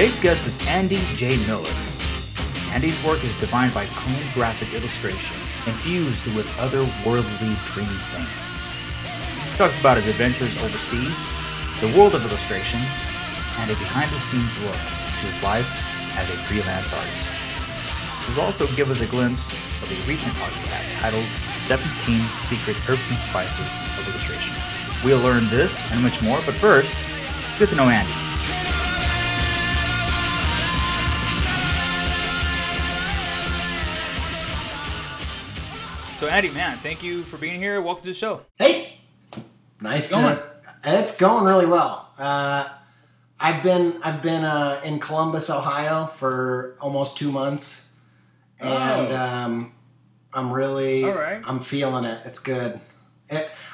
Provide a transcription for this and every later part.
Today's guest is Andy J. Miller. Andy's work is defined by clean graphic illustration, infused with otherworldly dream things. He talks about his adventures overseas, the world of illustration, and a behind-the-scenes look to his life as a freelance artist. He will also give us a glimpse of a recent talk we had titled 17 Secret Herbs and Spices of Illustration. We'll learn this and much more, but first, let's get to know Andy. So Andy, man, thank you for being here. Welcome to the show. Hey, nice to. It's going really well. I've been in Columbus, Ohio, for almost 2 months, and I'm really I'm feeling it. It's good.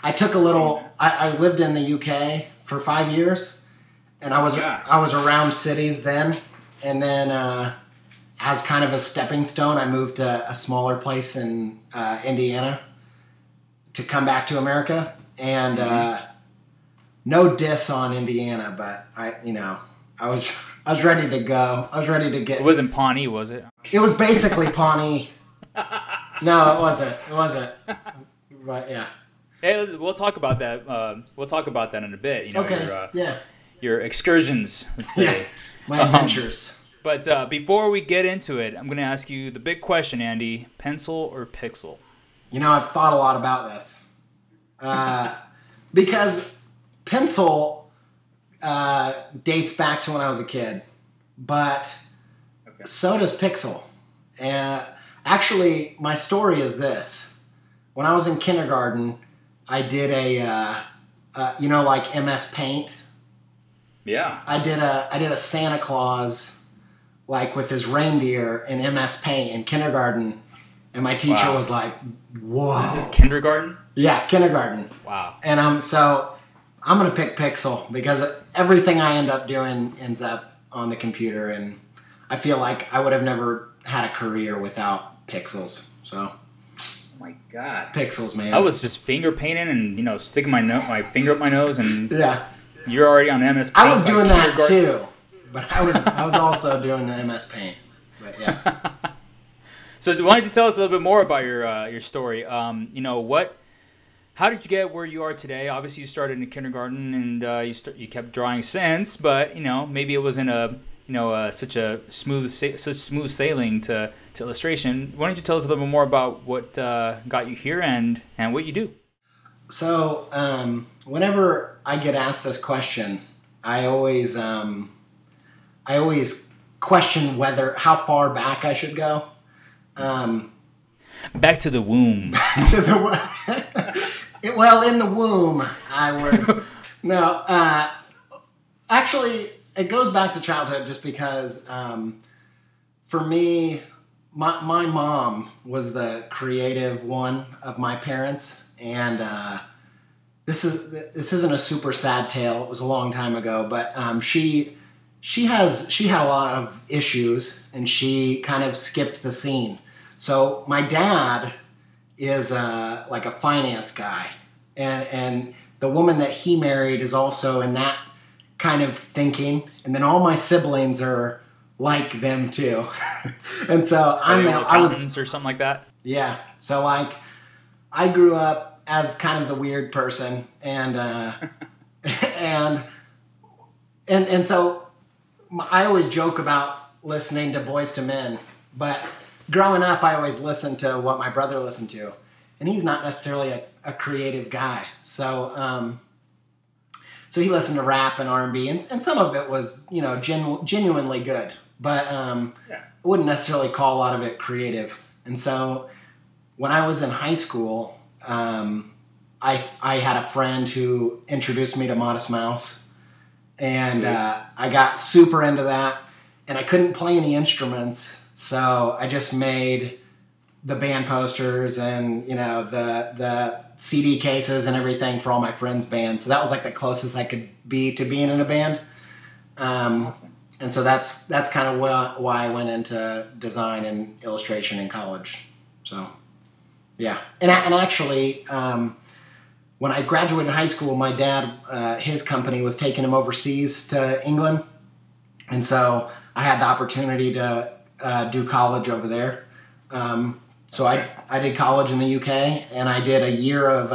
I took a little. I lived in the UK for 5 years, and I was around cities then, and then. As kind of a stepping stone, I moved to a smaller place in Indiana to come back to America. And no diss on Indiana, but I was ready to go. I was ready to get. It wasn't Pawnee, was it? It was basically Pawnee. No, it wasn't. It wasn't. But yeah. Hey, we'll talk about that. We'll talk about that in a bit. Okay. Your excursions, let's say. Yeah. My adventures. But before we get into it, I'm going to ask you the big question, Andy. Pencil or pixel? I've thought a lot about this. Because pencil dates back to when I was a kid. But so does pixel. Actually, my story is this. When I was in kindergarten, I did like MS Paint. Yeah. I did a Santa Claus like with his reindeer in MS Paint in kindergarten, and my teacher was like, "Whoa!" This is kindergarten? Yeah, kindergarten. Wow. And I'm gonna pick pixel because everything I end up doing ends up on the computer, and I feel like I would have never had a career without pixels. So. Oh my God. Pixels, man. I was just finger painting and sticking my finger up my nose, and yeah. You're already on MS Paint. I was doing that too. But I was also doing the MS Paint. But yeah. So why don't you tell us a little bit more about your story? How did you get where you are today? Obviously, you started in kindergarten and you kept drawing since, but maybe it wasn't such smooth sailing to illustration. Why don't you tell us a little bit more about what got you here and what you do? So whenever I get asked this question, I always question how far back I should go. Back to the womb. Well, in the womb, I was... No, actually, it goes back to childhood just because for me, my mom was the creative one of my parents, and this isn't a super sad tale. It was a long time ago, but she had a lot of issues, and she kind of skipped the scene. So my dad is like a finance guy, and the woman that he married is also in that kind of thinking, and then all my siblings are like them too. And so I was or something like that. Yeah. So like I grew up as kind of the weird person, and and so I always joke about listening to Boys to Men, but growing up, I always listened to what my brother listened to, and he's not necessarily a creative guy. So, so he listened to rap and R&B, and some of it was, genuinely good, but I wouldn't necessarily call a lot of it creative. And so, when I was in high school, I had a friend who introduced me to Modest Mouse. And I got super into that, and I couldn't play any instruments, so I just made the band posters and the CD cases and everything for all my friends' bands. So that was like the closest I could be to being in a band. Awesome. And so that's kind of why I went into design and illustration in college. So yeah, and actually. When I graduated high school, my dad, his company was taking him overseas to England. And so I had the opportunity to do college over there. So I did college in the UK, and I did a year of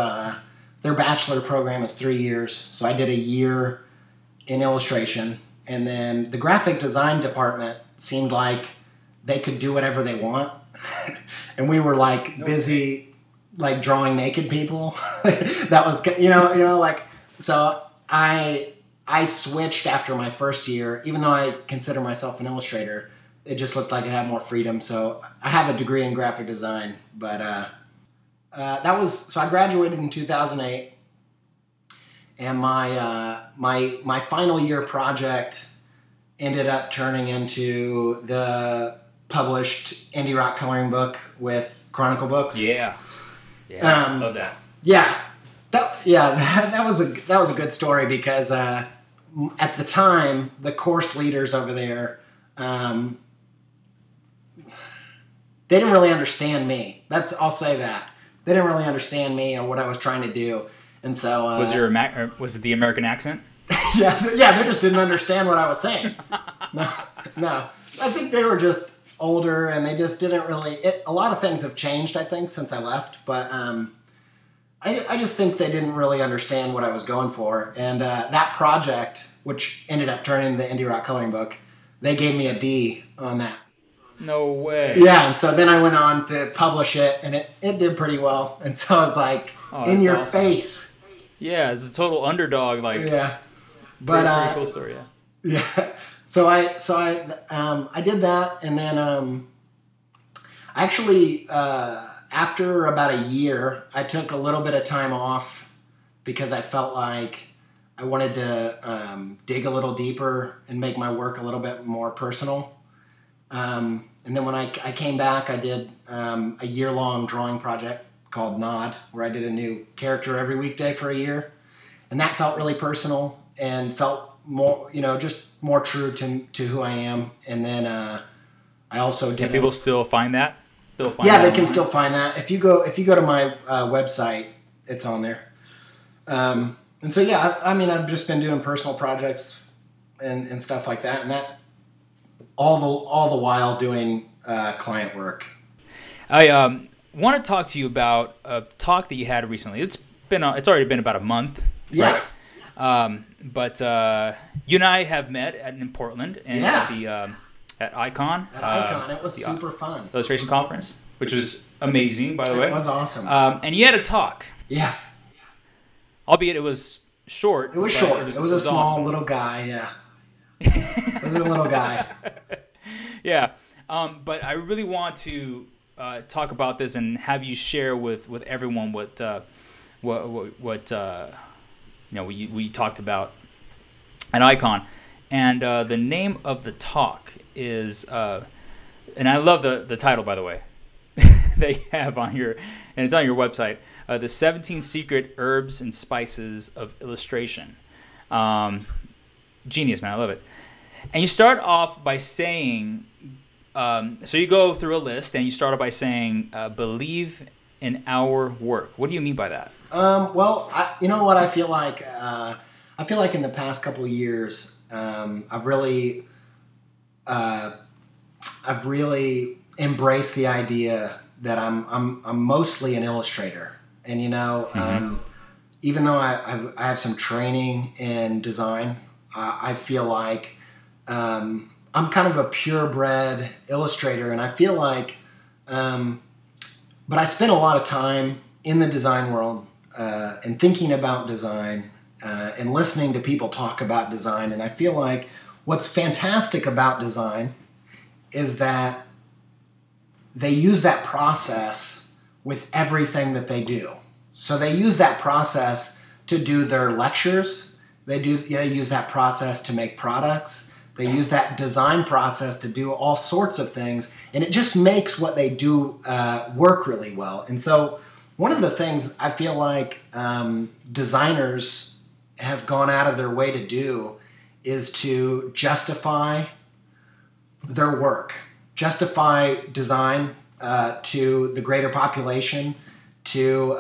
their bachelor program is 3 years. So I did a year in illustration, and then the graphic design department seemed like they could do whatever they want, and we were like busy like drawing naked people. That was like so I switched after my first year, even though I consider myself an illustrator. It just looked like it had more freedom. So I have a degree in graphic design, but so I graduated in 2008, and my final year project ended up turning into the published indie rock coloring book with Chronicle Books. Yeah, love that. Yeah, that was a good story because at the time the course leaders over there. They didn't really understand me. I'll say that. They didn't really understand me or what I was trying to do. And so... was it the American accent? yeah, they just didn't understand what I was saying. No. I think they were just older, and they just didn't really... a lot of things have changed, I think, since I left. But I just think they didn't really understand what I was going for. And that project, which ended up turning into the indie rock coloring book, they gave me a D on that. No way. Yeah, and so then I went on to publish it, and it did pretty well. And so I was like, in your face. Yeah, it's a total underdog. Like, yeah, but very cool story. Yeah. Yeah. So I did that, and then I actually after about a year, I took a little bit of time off because I felt like I wanted to dig a little deeper and make my work a little bit more personal. And then when I came back, I did a year-long drawing project called Nod, where I did a new character every weekday for a year. And that felt really personal and felt more, just more true to who I am. And then I also did... Can people still find that? They can still find that. If you go to my website, it's on there. And so, yeah, I've just been doing personal projects and stuff like that. And that... All the while doing client work. I want to talk to you about a talk that you had recently. It's already been about a month. Yeah. Right? But you and I have met in Portland and at Icon. At Icon, it was super fun. Illustration conference, which was amazing, by the way. It was awesome. And you had a talk. Yeah. Albeit it was short. It was short. It was a small awesome. Little guy. Yeah. It was a little guy. Yeah, but I really want to talk about this and have you share with everyone what we talked about at Icon, and the name of the talk is, and I love the title, by the way. They have and it's on your website, the 17 Secret Herbs and Spices of Illustration. Genius, man, I love it. And you start off by saying, so you go through a list and you start off by saying, believe in our work. What do you mean by that? Well, you know what I feel like? I feel like in the past couple of years, I've really embraced the idea that I'm mostly an illustrator. And, even though I have some training in design, I feel like I'm kind of a purebred illustrator, and I feel like, but I spend a lot of time in the design world and thinking about design and listening to people talk about design, and I feel like what's fantastic about design is that they use that process with everything that they do. So they use that process to do their lectures. They use that process to make products. They use that design process to do all sorts of things, and it just makes what they do work really well. And so one of the things I feel like designers have gone out of their way to do is to justify their work, justify design to the greater population, to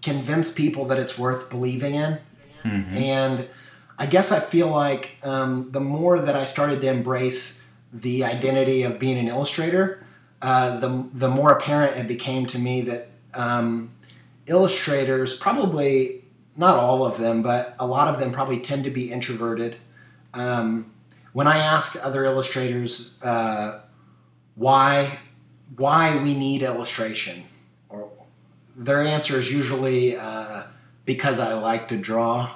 convince people that it's worth believing in. Mm-hmm. And I guess I feel like the more that I started to embrace the identity of being an illustrator, the more apparent it became to me that illustrators, probably not all of them, but a lot of them probably tend to be introverted. When I ask other illustrators why we need illustration, or their answer is usually because I like to draw.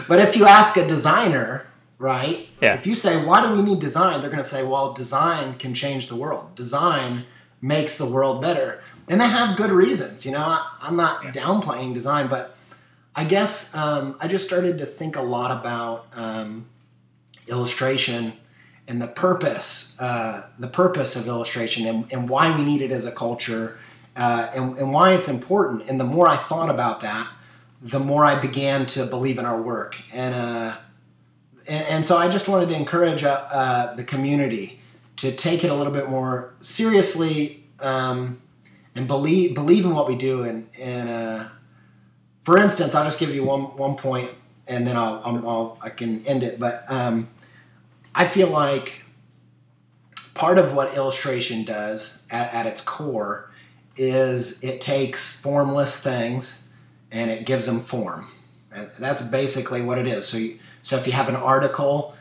But if you ask a designer, right? Yeah. If you say, why do we need design? They're going to say, well, design can change the world. Design makes the world better. And they have good reasons. You know, I'm not downplaying design, but I guess I just started to think a lot about illustration and the purpose of illustration and why we need it as a culture and why it's important. And the more I thought about that, the more I began to believe in our work. And so I just wanted to encourage the community to take it a little bit more seriously and believe in what we do. And for instance, I'll just give you one point, and then I can end it. But I feel like part of what illustration does at its core is it takes formless things and it gives them form. And that's basically what it is. So if you have an article,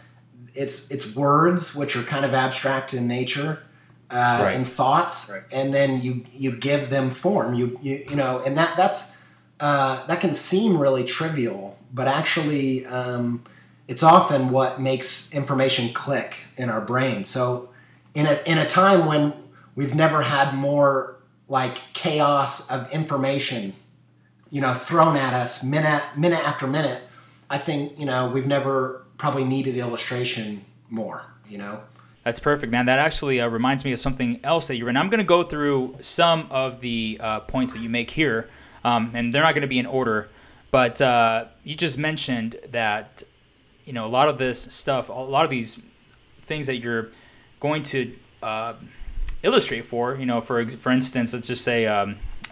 it's words which are kind of abstract in nature and thoughts, and then you give them form. You know, and that can seem really trivial, but actually it's often what makes information click in our brain. So in a time when we've never had more like chaos of information, you know, thrown at us minute after minute, I think, you know, we've never probably needed illustration more, you know. That's perfect, man. That actually reminds me of something else that you're in. I'm going to go through some of the points that you make here, and they're not going to be in order, but you just mentioned that, you know, a lot of this stuff, a lot of these things that you're going to illustrate for, you know, for instance, let's just say,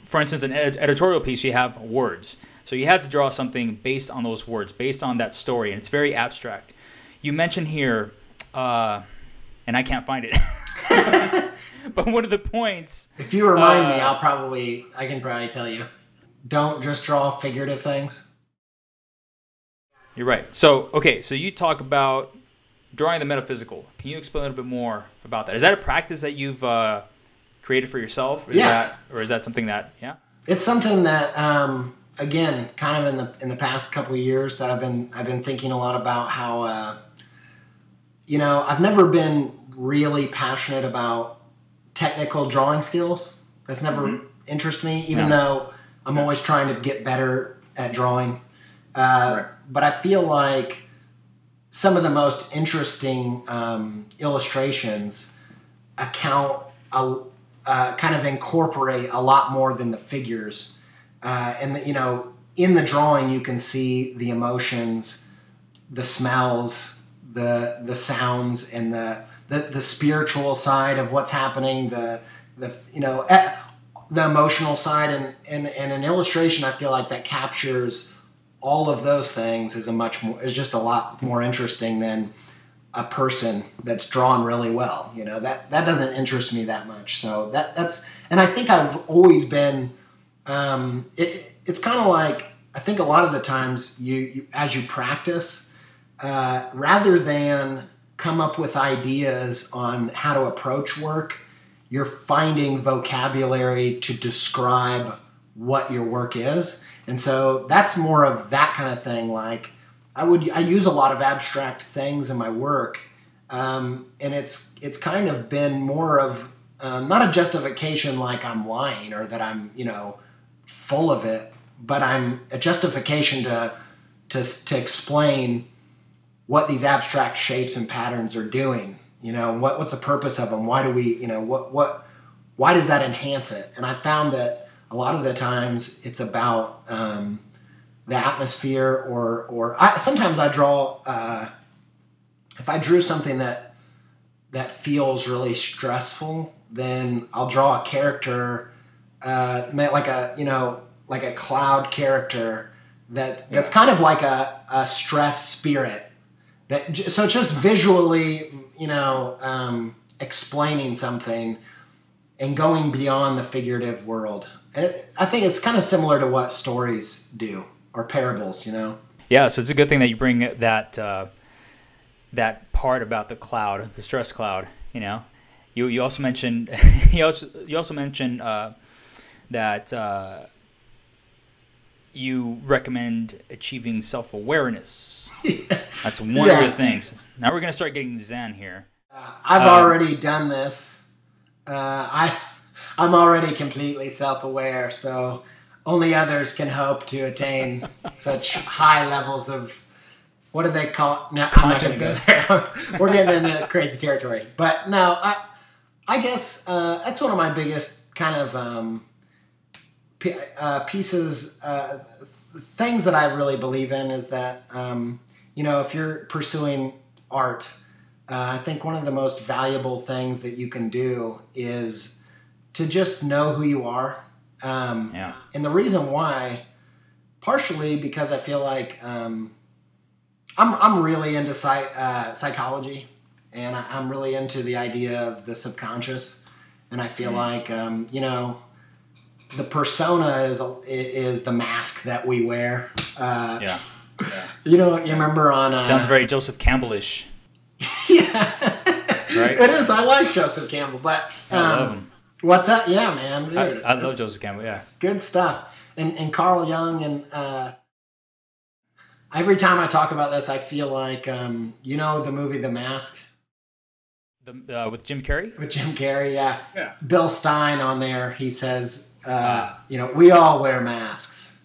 for instance, an editorial piece, you have words. So you have to draw something based on those words, based on that story, and it's very abstract. You mentioned here, and I can't find it, but one of the points... If you remind me, I can probably tell you. Don't just draw figurative things. You're right. So, okay, so you talk about drawing the metaphysical. Can you explain a little bit more about that? Is that a practice that you've created for yourself? Or is that something that, It's something that, again, kind of in the past couple of years that I've been thinking a lot about how, you know, I've never been really passionate about technical drawing skills. That's never interested me, even though I'm always trying to get better at drawing. But I feel like some of the most interesting illustrations kind of incorporate a lot more than the figures. And, you know, in the drawing, you can see the emotions, the smells, the sounds, and the spiritual side of what's happening, the you know, the emotional side. And an illustration, I feel like, that captures all of those things is just a lot more interesting than a person that's drawn really well. You know, that doesn't interest me that much. So that's, and I think I've always been, it's kind of like, I think a lot of the times you as you practice, rather than come up with ideas on how to approach work, you're finding vocabulary to describe what your work is. And so that's more of that kind of thing. Like I use a lot of abstract things in my work, and it's kind of been more of not a justification like I'm lying or that I'm, you know, full of it, but I'm a justification to explain what these abstract shapes and patterns are doing. You know, what's the purpose of them? Why do we, you know, why does that enhance it? And I found that a lot of the times it's about the atmosphere, or sometimes I draw, if I drew something that feels really stressful, then I'll draw a character, like a cloud character that's kind of like a stress spirit So just visually, explaining something and going beyond the figurative world. And I think it's kind of similar to what stories do, or parables, Yeah, so it's a good thing that you bring that that part about the cloud, the stress cloud. You also mentioned you also mentioned that you recommend achieving self-awareness. Yeah. That's one of the things. Now we're gonna start getting zen here. I've already done this. I'm already completely self-aware, so only others can hope to attain such high levels of, what do they call it? No, consciousness. We're getting into crazy territory. But no, I guess that's one of my biggest kind of pieces, things that I really believe in is that, if you're pursuing art, I think one of the most valuable things that you can do is to just know who you are. And the reason why, partially because I feel like I'm really into psychology, and I'm really into the idea of the subconscious, and I feel like the persona is the mask that we wear. You remember on sounds very Joseph Campbell-ish. Yeah, right. It is. I like Joseph Campbell, but I love him. What's that? Yeah, man. Dude, I love Joseph Campbell. Yeah, good stuff. And Carl Jung, and every time I talk about this, I feel like the movie The Mask. With Jim Carrey? With Jim Carrey, yeah. Bill Stein on there, he says, we all wear masks.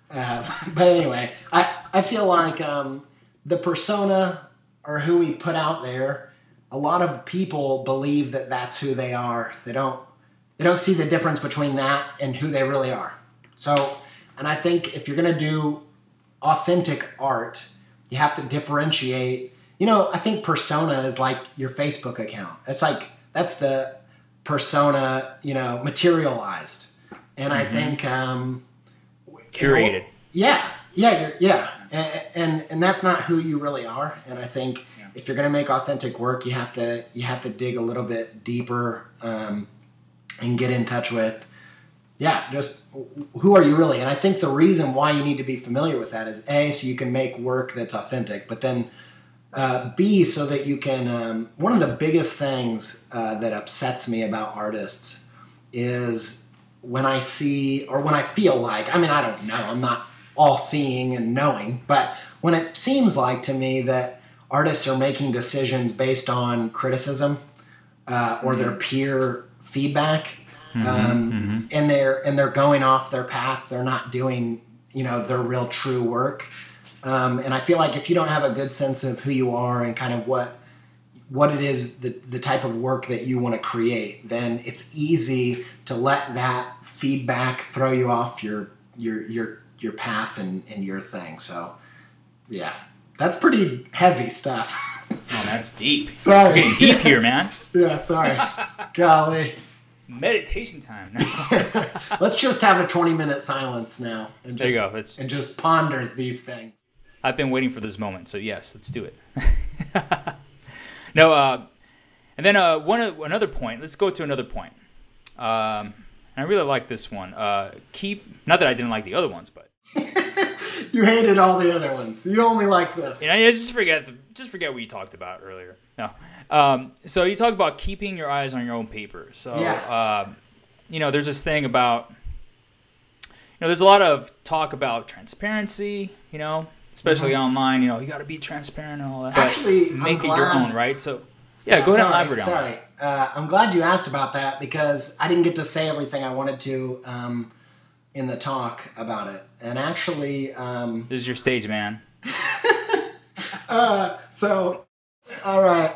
But anyway, I feel like the persona, or who we put out there, a lot of people believe that that's who they are. They don't see the difference between that and who they really are. So, and I think if you're going to do authentic art, you have to differentiate. I think persona is like your Facebook account. It's like, that's the persona, materialized. And I think curated. Yeah. And that's not who you really are. And I think if you're going to make authentic work, you have to dig a little bit deeper and get in touch with, just who are you really? And I think the reason why you need to be familiar with that is A, so you can make work that's authentic, but then B, so that you can, one of the biggest things that upsets me about artists is when I see, or when I feel like, I don't know, I'm not all seeing and knowing, but when it seems like to me that artists are making decisions based on criticism or their peer feedback, and they're going off their path, they're not doing, their real true work. And I feel like if you don't have a good sense of who you are and kind of what it is, the type of work that you want to create, then it's easy to let that feedback throw you off your path and your thing. So, yeah, that's pretty heavy stuff. Oh, that's deep. Sorry. We're getting deep here, man. Yeah, sorry. Golly. Meditation time. Let's just have a 20-minute silence now. And there you go. And just ponder these things. I've been waiting for this moment, so yes, let's do it. No, and then another point. Let's go to another point. And I really like this one. Not that I didn't like the other ones, but you hated all the other ones. You only like this. Just forget what you talked about earlier. No. So you talk about keeping your eyes on your own paper. So there's this thing about there's a lot of talk about transparency. Especially online, you got to be transparent and all that. Actually, make it your own, right? So, go ahead and elaborate on that. I'm glad you asked about that because I didn't get to say everything I wanted to in the talk about it. And actually... this is your stage, man. All right.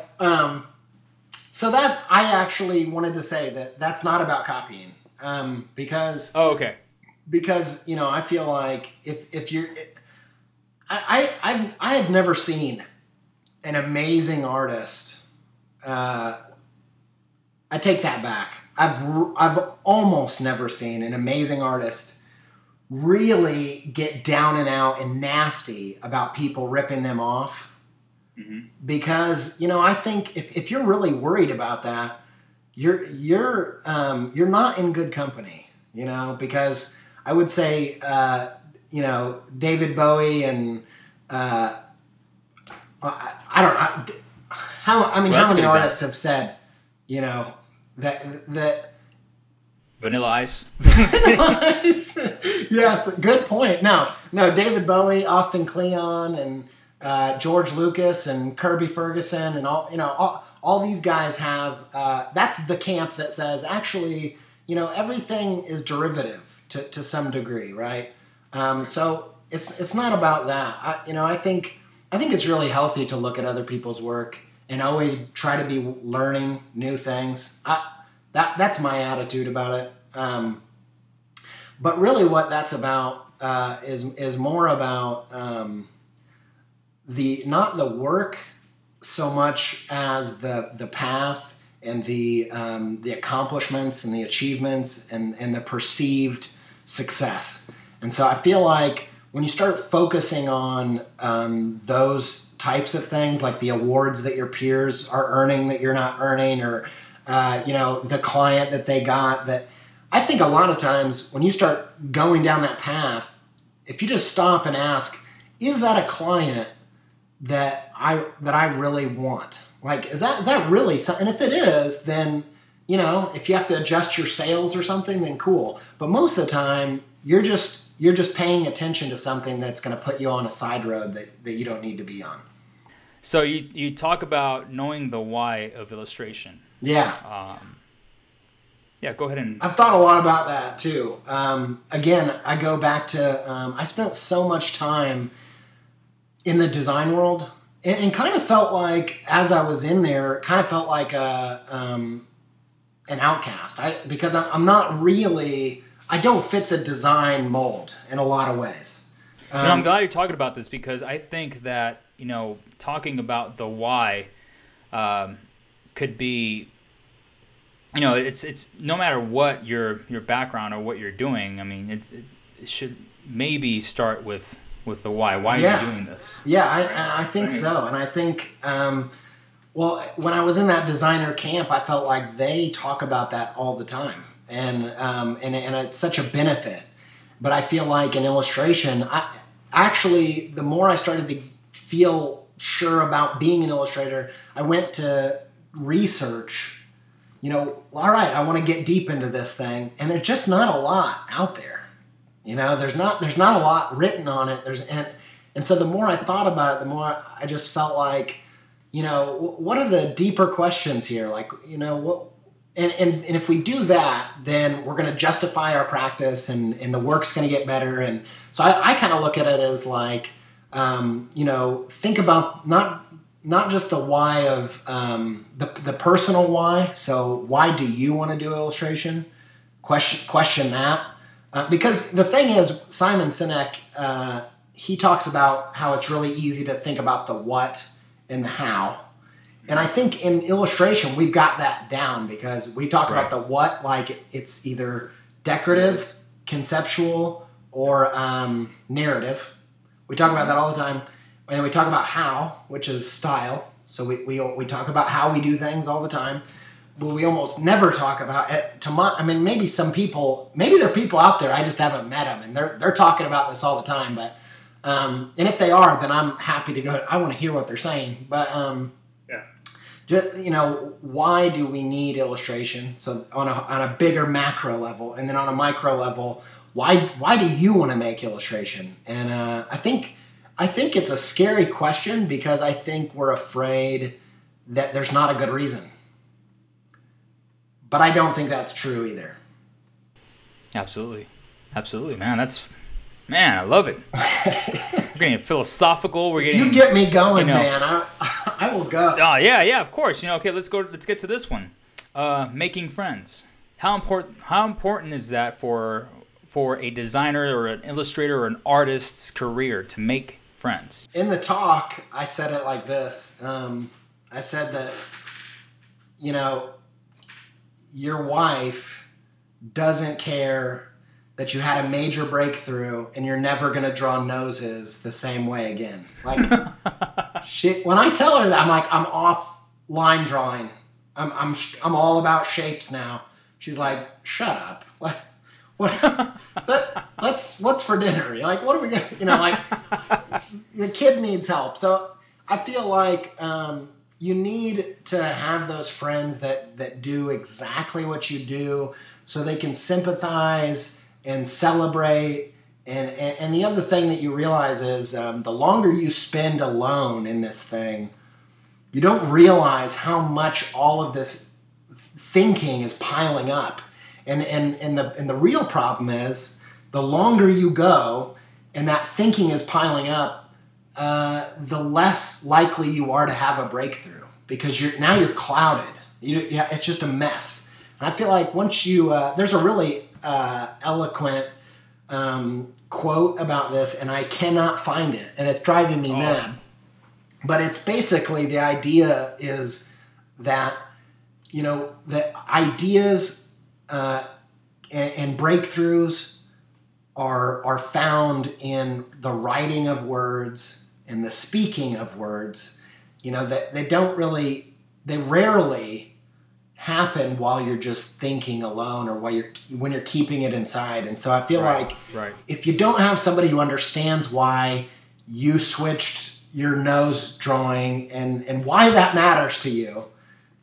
So that, I actually wanted to say that that's not about copying. Because... Oh, okay. Because, I feel like if you're... I have never seen an amazing artist. I take that back. I've almost never seen an amazing artist really get down and out and nasty about people ripping them off. because, you know, I think if you're really worried about that, you're not in good company, you know, because I would say, you know, David Bowie and how many artists have said, you know, that Vanilla Ice. Yes, good point. No, David Bowie, Austin Kleon, and George Lucas, and Kirby Ferguson, and all these guys have. That's the camp that says actually, you know, everything is derivative to some degree, right? So it's not about that. I think it's really healthy to look at other people's work and always try to be learning new things. That's my attitude about it. But really what that's about is more about not the work so much as the path and the accomplishments and the achievements and the perceived success. And so I feel like when you start focusing on those types of things, like the awards that your peers are earning that you're not earning, or the client that they got, that I think a lot of times when you start going down that path, if you just stop and ask, is that a client that I really want? Like, is that really something? And if it is, then, you know, if you have to adjust your sales or something, then cool. But most of the time, you're just paying attention to something that's going to put you on a side road that you don't need to be on. So you talk about knowing the why of illustration. Yeah. Yeah, go ahead and... I've thought a lot about that too. Again, I go back to, I spent so much time in the design world and kind of felt like, as I was in there, kind of felt like an outcast. Because I'm not really, I don't fit the design mold in a lot of ways. I'm glad you're talking about this, because I think that, you know, talking about the why could be... You know, it's no matter what your background or what you're doing. I mean, it should maybe start with the why. Why are you doing this? Yeah, I think so. And I think, well, when I was in that designer camp, I felt like they talk about that all the time, and it's such a benefit. But I feel like in illustration, actually, the more I started to feel sure about being an illustrator, I went to research. You know, all right, I want to get deep into this thing, and there's just not a lot out there. You know, there's not a lot written on it. And so the more I thought about it, the more I just felt like, you know, what are the deeper questions here? Like, you know, what? And if we do that, then we're going to justify our practice, and the work's going to get better. And so I kind of look at it as like, you know, think about not just the why of the personal why. So why do you want to do illustration? Question that. Because the thing is, Simon Sinek, he talks about how it's really easy to think about the what and the how. And I think in illustration, we've got that down, because we talk about the what like it's either decorative, conceptual, or narrative. We talk about that all the time. And we talk about how, which is style. So we talk about how we do things all the time, but we almost never talk about it. Maybe some people, maybe there are people out there, I just haven't met them, and they're talking about this all the time. But and if they are, then I'm happy to go. I want to hear what they're saying. But just, you know, why do we need illustration? So on a bigger macro level, and then on a micro level, why do you want to make illustration? And I think it's a scary question, because I think we're afraid that there's not a good reason. But I don't think that's true either. Absolutely. Absolutely, man. I love it. We're getting philosophical. You get me going, man. I will go. Oh, yeah, of course. You know, okay, let's get to this one. Making friends. How important is that for a designer or an illustrator or an artist's career to make friends? In the talk, I said it like this. I said that, you know, your wife doesn't care that you had a major breakthrough and you're never going to draw noses the same way again. Like, When I tell her that, I'm like, I'm off line drawing. I'm all about shapes now. She's like, shut up. What's for dinner? You're like, what are we gonna, like, the kid needs help. So I feel like you need to have those friends that do exactly what you do, so they can sympathize and celebrate. And the other thing that you realize is the longer you spend alone in this thing, you don't realize how much all of this thinking is piling up. And the real problem is, the longer you go and that thinking is piling up, the less likely you are to have a breakthrough, because you're clouded. It's just a mess. And I feel like once you there's a really eloquent quote about this, and I cannot find it, and it's driving me mad. But it's basically, the idea is that that ideas and breakthroughs are found in the writing of words and the speaking of words. That they rarely happen while you're just thinking alone, or when you're keeping it inside. And so I feel like if you don't have somebody who understands why you switched your nose drawing and why that matters to you,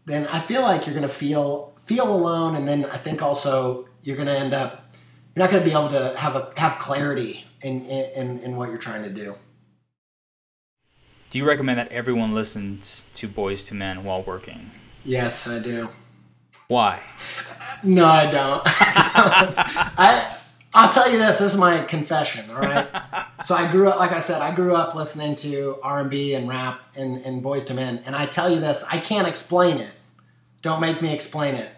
then I feel like you're going to feel alone. And then I think also you're going to end up, you're not going to be able to have clarity in what you're trying to do. Do you recommend that everyone listens to Boys to Men while working? Yes, I do. Why? No, I don't. I'll tell you this. This is my confession, all right? So I grew up listening to R&B and rap and Boys to Men. And I tell you this, I can't explain it. Don't make me explain it.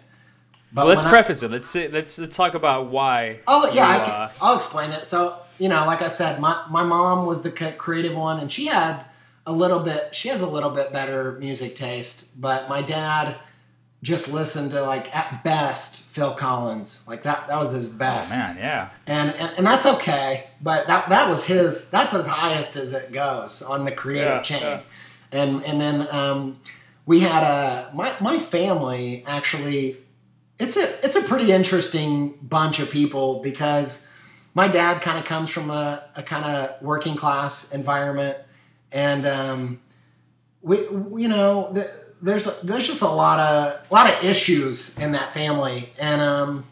But well, let's preface it. Let's talk about why. Oh, yeah, I'll explain it. So, like I said, my mom was the creative one, and she has a little bit better music taste. But my dad just listened to, like, at best, Phil Collins. Like, that was his best. Oh, man, yeah. And that's okay, but that's as highest as it goes on the creative chain. Yeah. And then we had my family, actually, it's a pretty interesting bunch of people, because my dad kind of comes from a kind of working class environment, and there's just a lot of issues in that family. And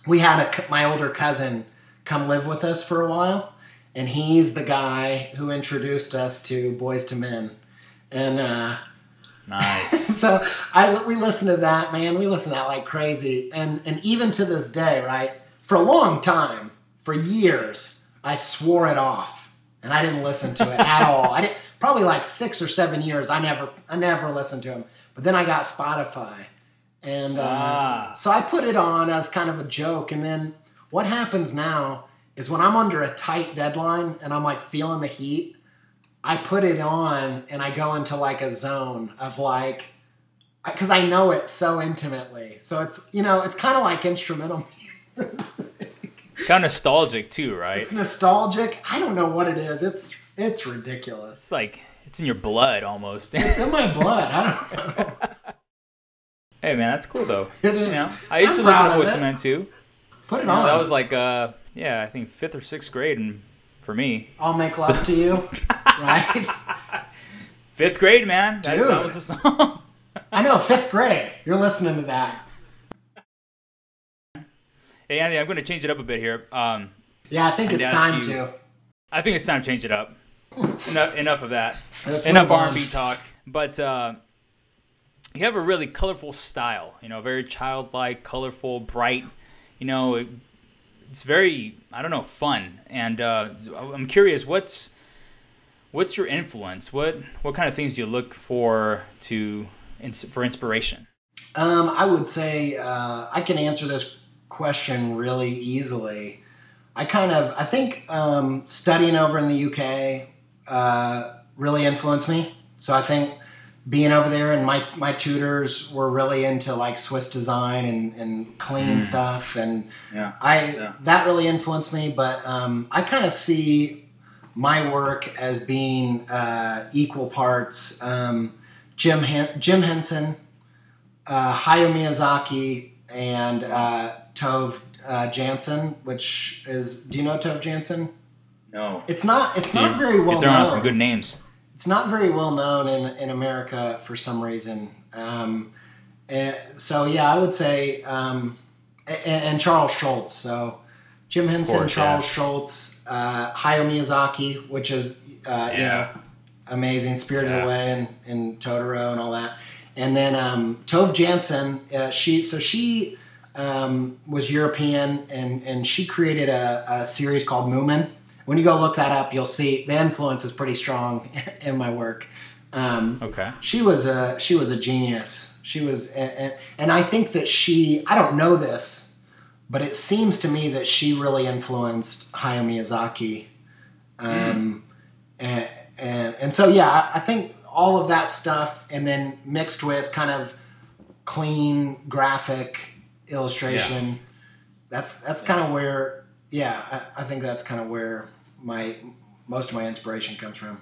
we had my older cousin come live with us for a while, and he's the guy who introduced us to Boys to Men. And nice. So we listened to that, man. We listened to that like crazy. And even to this day, right? For a long time, for years, I swore it off, and I didn't listen to it at all. Probably like 6 or 7 years, I never listened to him. But then I got Spotify, and so I put it on as kind of a joke. And then what happens now is, when I'm under a tight deadline and I'm like feeling the heat, I put it on and I go into like a zone of like, because I know it so intimately. So it's it's kind of like instrumental. Kind of nostalgic too, right? It's nostalgic. I don't know what it is. It's ridiculous. It's like, it's in your blood almost. It's in my blood. I don't know. Hey, man, that's cool, though. It is. I used to listen to Boys to Men, too. Put it on. That was like, I think 5th or 6th grade for me. I'll Make Love to You, right? 5th grade, man. That was the song. I know, 5th grade. You're listening to that. Hey, Andy, I'm going to change it up a bit here. Yeah, I think it's time to. I think it's time to change it up. Enough of that. Enough R&B talk. But you have a really colorful style. Very childlike, colorful, bright. It's very, fun. And I'm curious, what's your influence? What kind of things do you look for inspiration? I would say I can answer this question really easily. I think studying over in the UK really influenced me. So I think being over there, and my tutors were really into like Swiss design and clean stuff, and that really influenced me. But I kind of see my work as being equal parts Jim Henson, Hayao Miyazaki, and Tove Jansson, which is, do you know Tove Jansson? No. It's not very well known. You're throwing out some good names. It's not very well known in America for some reason. So yeah, I would say, and Charles Schultz. So Jim Henson, Charles Schultz, Hayao Miyazaki, which is you know, amazing, Spirited Away and Totoro and all that. And then Tove Jansson, she was European, and she created a series called Moomin. When you go look that up, you'll see the influence is pretty strong in my work. She was a genius. She was, and I think that I don't know this, but it seems to me that she really influenced Hayao Miyazaki. And so, yeah, I think all of that stuff, and then mixed with kind of clean graphic illustration, that's kind of where, I think that's kind of where most of my inspiration comes from.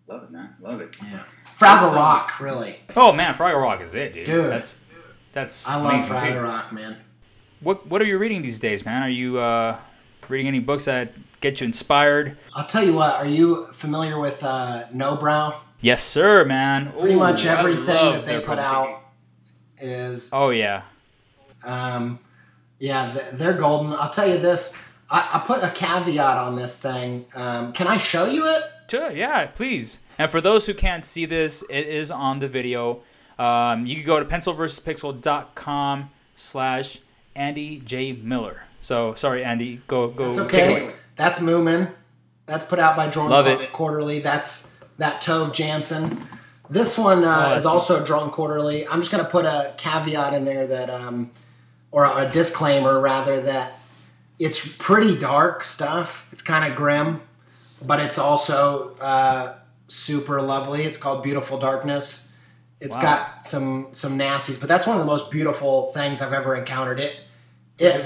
Love it, man. Love it. Yeah. Fraggle Rock, really. Oh man, Fraggle Rock is it, dude. That's I love amazing Fraggle too. Rock, man. What are you reading these days, man? Are you reading any books that get you inspired? I'll tell you what. Are you familiar with No Brow? Yes, sir, man. Pretty much everything that they put out is. Oh yeah. They're golden. I'll tell you this. I put a caveat on this thing. Can I show you it? Sure, yeah, please. And for those who can't see this, it is on the video. You can go to pencilversuspixel.com/Andy J. Miller. So, sorry, Andy. Go. That's okay. Take it away. That's Moomin. That's put out by Drawn Quarterly. That's that Tove Jansson. This one is also Drawn Quarterly. I'm just going to put a caveat in there that, or a disclaimer rather, that it's pretty dark stuff. It's kind of grim, but it's also super lovely. It's called Beautiful Darkness. It's got some nasties, but that's one of the most beautiful things I've ever encountered. It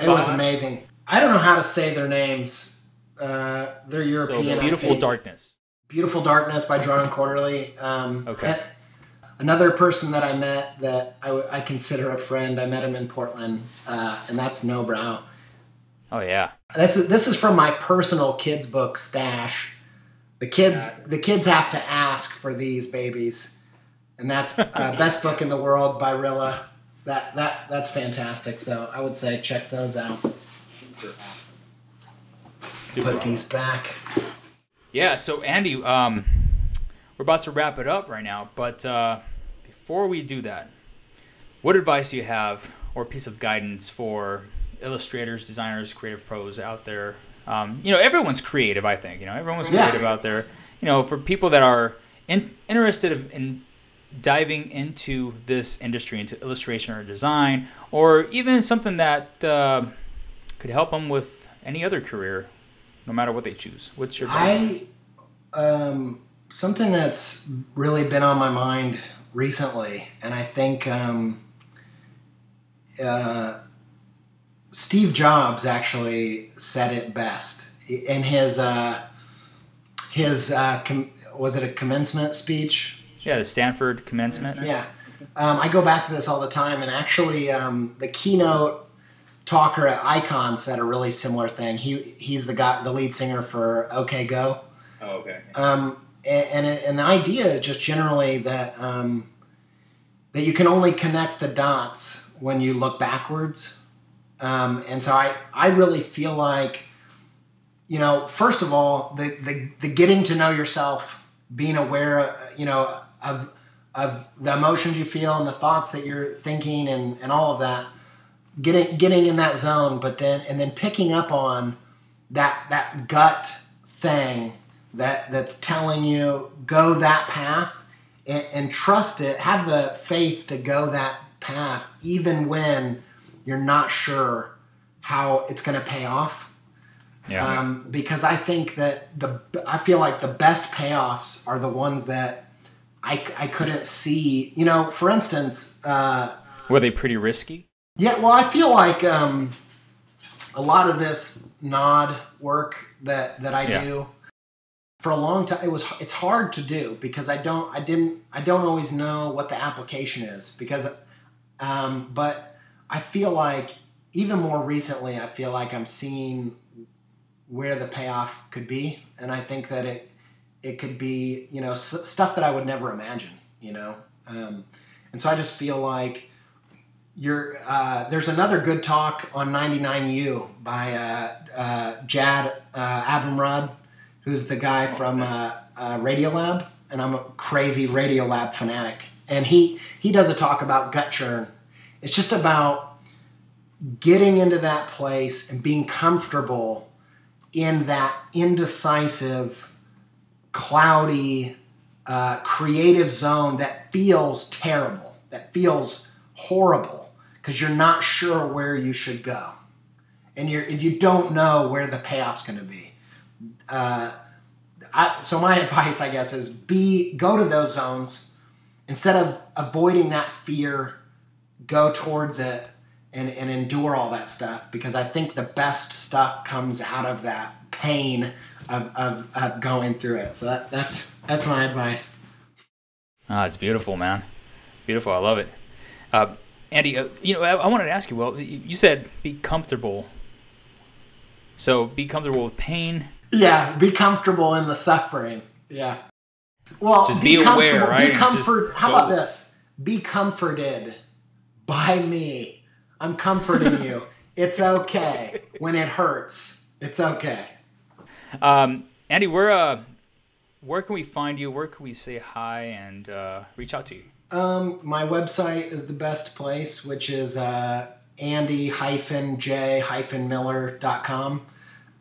was amazing. I don't know how to say their names. They're European. So Beautiful Darkness. Beautiful Darkness by Drawn Quarterly. Another person that I met that I consider a friend. I met him in Portland, and that's No Brow. Oh yeah. This is from my personal kids book stash. The kids have to ask for these babies, and that's best book in the world by Rilla. That's fantastic. So I would say check those out. Put these back. Yeah. So Andy, we're about to wrap it up right now, but before we do that, what advice do you have or piece of guidance for illustrators, designers, creative pros out there? Everyone's creative, I think. Everyone's creative out there. For people that are interested in diving into this industry, into illustration or design, or even something that could help them with any other career, no matter what they choose. What's your advice? Something that's really been on my mind recently, and I think Steve Jobs actually said it best in his was it a commencement speech? Yeah, the Stanford commencement. Yeah, I go back to this all the time, and actually, the keynote talker at Icon said a really similar thing. He's the lead singer for OK Go. Oh, okay. And the idea is just generally that that you can only connect the dots when you look backwards. And so I really feel like, first of all, the getting to know yourself, being aware, of the emotions you feel and the thoughts that you're thinking and all of that, getting in that zone, but then picking up on that gut thing that's telling you go that path and trust it, have the faith to go that path, even when you're not sure how it's going to pay off. Yeah. Because I think that I feel like the best payoffs are the ones that I couldn't see. For instance, were they pretty risky? Yeah. Well, I feel like a lot of this nod work that I do, for a long time, it's hard to do because I don't always know what the application is because, but I feel like even more recently, I feel like I'm seeing where the payoff could be. And I think that it could be, stuff that I would never imagine, and so I just feel like there's another good talk on 99U by Jad Abumrad, who's the guy from Radiolab, and I'm a crazy Radiolab fanatic. And he does a talk about gut churn. It's just about getting into that place and being comfortable in that indecisive, cloudy, creative zone that feels terrible, that feels horrible, because you're not sure where you should go, and you don't know where the payoff's going to be. So my advice, I guess, is go to those zones instead of avoiding that fear. Go towards it and endure all that stuff, because I think the best stuff comes out of that pain of going through it. So that's my advice. It's beautiful, man. Beautiful. I love it. Andy, I wanted to ask you, well, you said be comfortable. So be comfortable with pain. Yeah, be comfortable in the suffering. Yeah. Well, just be aware, right? How about this? Be comforted by me. I'm comforting you. It's okay when it hurts. It's okay. Andy, where can we find you? Where can we say hi and reach out to you? My website is the best place, which is andy-j-miller.com.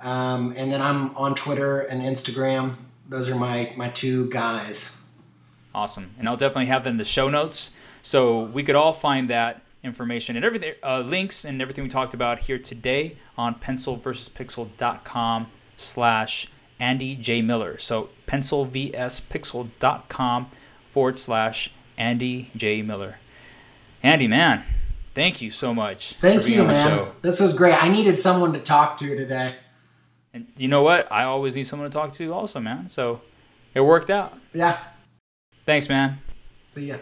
And then I'm on Twitter and Instagram. Those are my two guys. Awesome. And I'll definitely have them in the show notes, so we could all find that information and everything, links and everything we talked about here today on pencilvspixel.com/Andy J. Miller. So pencilvspixel.com/Andy J. Miller. Andy, man, thank you so much. Thank you, man. This was great. I needed someone to talk to today. And you know what? I always need someone to talk to also, man. So it worked out. Yeah. Thanks, man. See ya.